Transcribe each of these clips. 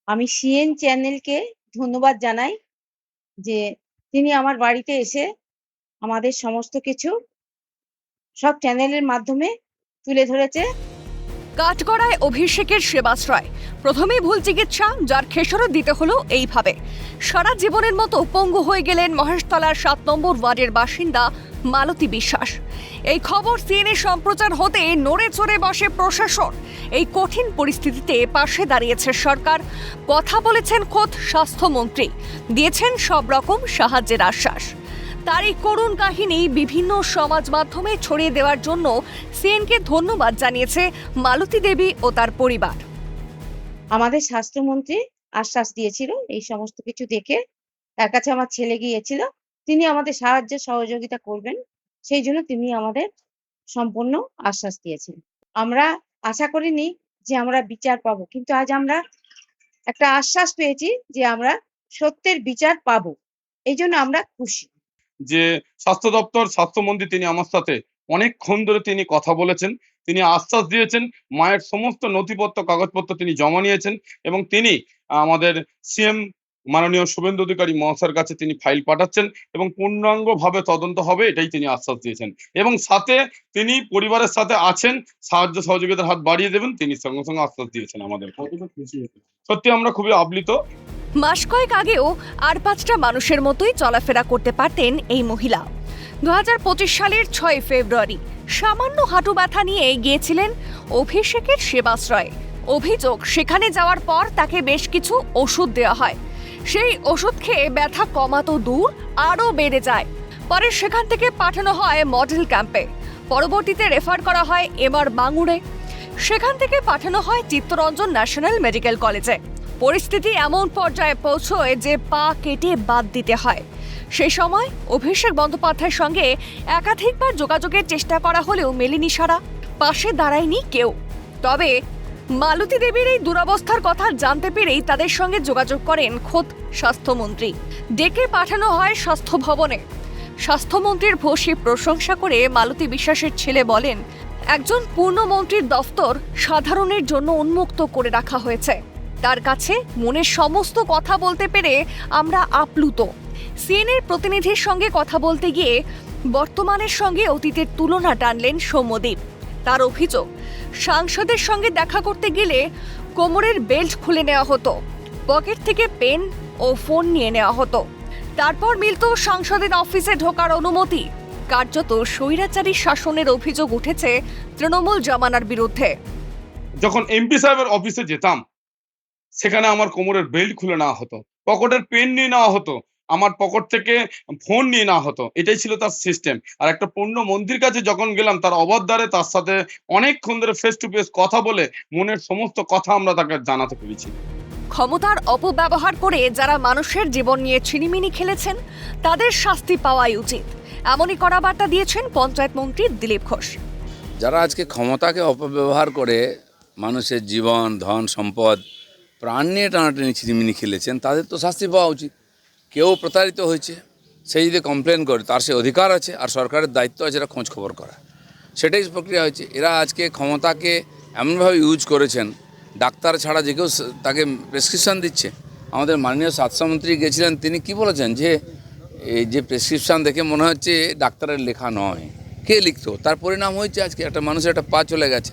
আমি সিএন চ্যানেলকে ধন্যবাদ জানাই যে তিনি আমার বাড়িতে এসে আমাদের সমস্ত কিছু সব চ্যানেলের মাধ্যমে তুলে ধরেছে। কাঠগড়ায় অভিষেকের সেবাশ্রয়, প্রথমেই ভুল চিকিৎসা, যার খেসারত দিতে হলো এইভাবে। সারা জীবনের মতো পঙ্গু হয়ে গেলেন মহেশতলার 7 নম্বর ওয়ার্ডের বাসিন্দা মালতী বিশ্বাস। এই খবর সিএনএ সম্প্রচার হতে নড়ে চড়ে বসে প্রশাসন। এই কঠিন পরিস্থিতিতে পাশে দাঁড়িয়েছে সরকার, কথা বলেছেন খোদ স্বাস্থ্যমন্ত্রী, দিয়েছেন সব রকম সাহায্যের আশ্বাস। তার এই করুণ কাহিনী বিভিন্ন সমাজ মাধ্যমে ছড়িয়ে দেওয়ার জন্য সিএনকে ধন্যবাদ জানিয়েছে মালতী দেবী ও তার পরিবার। আমাদের স্বাস্থ্যমন্ত্রী আশ্বাস দিয়েছিল এই সমস্ত কিছু দেখে, তার কাছে আমার ছেলে গিয়েছিল, তিনি আমাদের সাহায্য সহযোগিতা করবেন, সেই জন্য তিনি আমাদের সম্পূর্ণ আশ্বাস দিয়েছেন। আমরা আশা করিনি যে আমরা বিচার পাবো, কিন্তু আজ আমরা একটা আশ্বাস পেয়েছি যে আমরা সত্যের বিচার পাবো, এই জন্য আমরা খুশি। যে স্বাস্থ্য দপ্তর স্বাস্থ্যমন্ত্রী তিনি আমার সাথে অনেকক্ষণ ধরে তিনি কথা বলেছেন, তিনি আশ্বাস দিয়েছেন, মায়ের সমস্ত নথিপত্র কাগজপত্র তিনি জমা নিয়েছেন এবং তিনি আমাদের সিএম মাননীয় শুভেন্দু অধিকারী মহাশয়ের কাছে তিনি ফাইল পাঠাচ্ছেন এবং পূর্ণাঙ্গভাবে তদন্ত হবে, এটাই তিনি আশ্বাস দিয়েছেন। এবং সাথে তিনি পরিবারের সাথে আছেন, সাহায্য সহযোগিতার হাত বাড়িয়ে দেবেন, তিনি সঙ্গে সঙ্গে আশ্বাস দিয়েছেন আমাদের। সত্যি আমরা খুবই আপ্লুত। মাস কয়েক আগেও আর 5টা মানুষের মতোই চলাফেরা করতে পারতেন এই মহিলা। 2025 সালের 6 ফেব্রুয়ারি সামান্য হাঁটু ব্যথা নিয়ে গিয়েছিলেন অভিষেকের সেবাশ্রয়ে। অভিযোগ, সেখানে যাওয়ার পর তাকে বেশ কিছু ওষুধ দেওয়া হয়। সেই ওষুধ খেয়ে ব্যথা কমাতো দূর, আরও বেড়ে যায়। পরে সেখান থেকে পাঠানো হয় মডেল ক্যাম্পে, পরবর্তীতে রেফার করা হয় এমআর বাঙুরে, সেখান থেকে পাঠানো হয় চিত্তরঞ্জন ন্যাশনাল মেডিকেল কলেজে। পরিস্থিতি এমন পর্যায়ে পৌঁছয় যে পা কেটে বাদ দিতে হয়। সেই সময় অভিষেক বন্দ্যোপাধ্যায়ের সঙ্গে একাধিকবার যোগাযোগের চেষ্টা করা হলেও মেলেনি সাড়া, পাশে দাঁড়ায়নি কেউ। তবে মালতী দেবীর এই দুরবস্থার কথা জানতে পেরেই তাদের সঙ্গে যোগাযোগ করেন খোদ স্বাস্থ্যমন্ত্রী। ডেকে পাঠানো হয় স্বাস্থ্য ভবনে। স্বাস্থ্যমন্ত্রীর ভূয়সী প্রশংসা করে মালতী বিশ্বাসের ছেলে বলেন, একজন পূর্ণমন্ত্রীর দফতর সাধারণের জন্য উন্মুক্ত করে রাখা হয়েছে। তার কাছে মনের সমস্ত কথা বলতে পেরে আমরা আপ্লুত। সিএনএর প্রতিনিধির সঙ্গে কথা বলতে গিয়ে বর্তমানের সঙ্গে অতীতের তুলনা টানলেন সৌম্যদীপ। তার অভিযোগ, সাংসদের সঙ্গে দেখা করতে গেলে কোমরের বেল্ট খুলে নেওয়া হতো, পকেট থেকে পেন ও ফোন নিয়ে নেওয়া হতো, তারপর মিলত সাংসদের অফিসে ঢোকার অনুমতি। কার্যত স্বৈরাচারী শাসনের অভিযোগ উঠেছে তৃণমূল জামানার বিরুদ্ধে। যখন এমপি সাহেবের অফিসে যেতাম, সেখানে আমার কোমরের বেল্ট খুলে নেওয়া হতো, পকেটের পেন নিয়ে নেওয়া হতো, আমার পকেট থেকে ফোন নিয়ে নেওয়া হতো, এটাই ছিল তার সিস্টেম। আর একটা পূর্ণ মন্ত্রীর কাছে যখন গেলাম, তার অবদ্বারে তার সাথে অনেকক্ষণ ধরে ফেস টু ফেস কথা বলে মনের সমস্ত কথা আমরা তাকে জানাতে পেরেছি। ক্ষমতার অপব্যবহার করে যারা মানুষের জীবন নিয়ে ছিনিমিনি খেলেছেন, তাদের শাস্তি পাওয়াই উচিত, এমনই কড়া বার্তা দিয়েছেন পঞ্চায়েত মন্ত্রী দিলীপ ঘোষ। যারা আজকে ক্ষমতাকে অপব্যবহার করে মানুষের জীবন, ধন, সম্পদ, প্রাণ নিয়ে টানাটানি ছিনিমিনি খেলেছেন, তাদের তো শাস্তি পাওয়া উচিত। কেউ প্রতারিত হয়েছে, সে যদি কমপ্লেন করে, তার সে অধিকার আছে, আর সরকারের দায়িত্ব আছে এরা খোঁজ খবর করা। সেটাই প্রক্রিয়া হয়েছে। এরা আজকে ক্ষমতাকে এমনভাবে ইউজ করেছেন, ডাক্তার ছাড়া যে কেউ তাকে প্রেসক্রিপশান দিচ্ছে। আমাদের মাননীয় স্বাস্থ্যমন্ত্রী গেছিলেন, তিনি কি বলেছেন যে এই যে প্রেসক্রিপশান দেখে মনে হচ্ছে ডাক্তারের লেখা নয়, কে লিখতো? তার পরিণাম হয়েছে আজকে একটা মানুষের একটা পা চলে গেছে।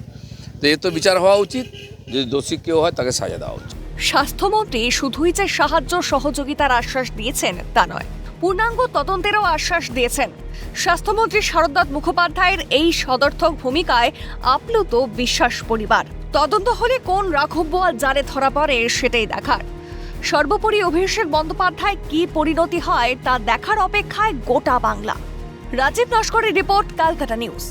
তো এ তো বিচার হওয়া উচিত, যদি দোষী কেউ হয় তাকে সাজা দেওয়া উচিত। স্বাস্থ্যমন্ত্রী শুধুই যে সাহায্য সহযোগিতার আশ্বাস দিয়েছেন তা নয়, পূর্ণাঙ্গ তদন্তেরও আশ্বাস দিয়েছেন। স্বাস্থ্যমন্ত্রী শারদাত মুখোপাধ্যায়ের এই সদর্থক ভূমিকায় আপ্লুত বিশ্বাস পরিবার। তদন্ত হলে কোন রাঘব বোয়াল জালে ধরা পড়ে সেটাই দেখার। সর্বোপরি অভিষেক বন্দ্যোপাধ্যায় কি পরিণতি হয় তা দেখার অপেক্ষায় গোটা বাংলা। রাজীব নস্করের রিপোর্ট, ক্যালকাটা নিউজ।